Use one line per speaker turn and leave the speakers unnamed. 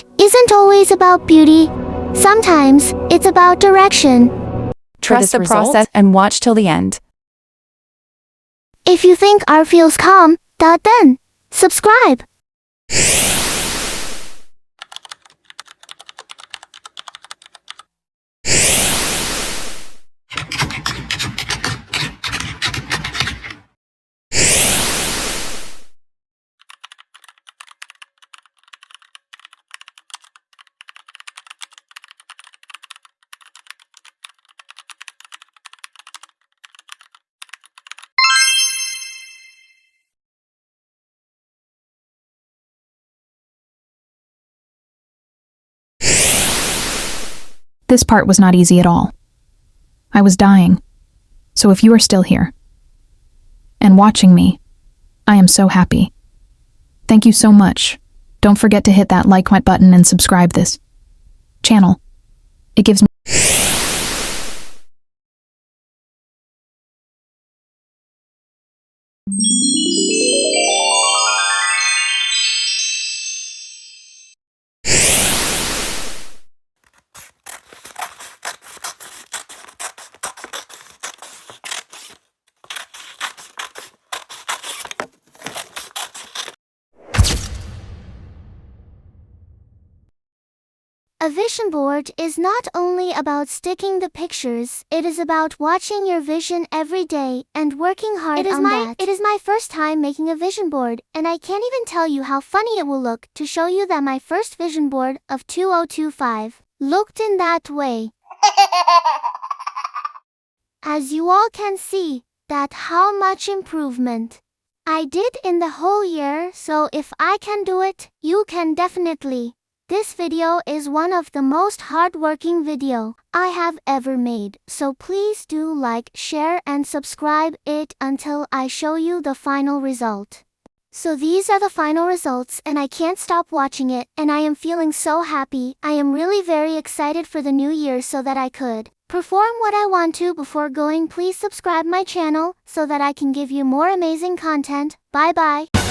change isn't always about beauty. Sometimes it's about direction.
Trust the process and watch till the end.
If you think art feels calm, then subscribe.
This part was not easy at all. I was dying. So if you are still here and watching me, I am so happy. Thank you so much. Don't forget to hit that like button and subscribe this channel. It gives me
A vision board is not only about sticking the pictures, it is about watching your vision every day and working hard on that. It is my first time making a vision board, and I can't even tell you how funny it will look to show you that my first vision board of 2025 looked in that way. As you all can see, that how much improvement I did in the whole year, so if I can do it, you can definitely. This video is one of the most hard-working video I have ever made, so please do like, share and subscribe it until I show you the final result. So these are the final results and I can't stop watching it and I am feeling so happy. I am really very excited for the new year so that I could perform what I want to before going. Please subscribe my channel so that I can give you more amazing content. Bye bye.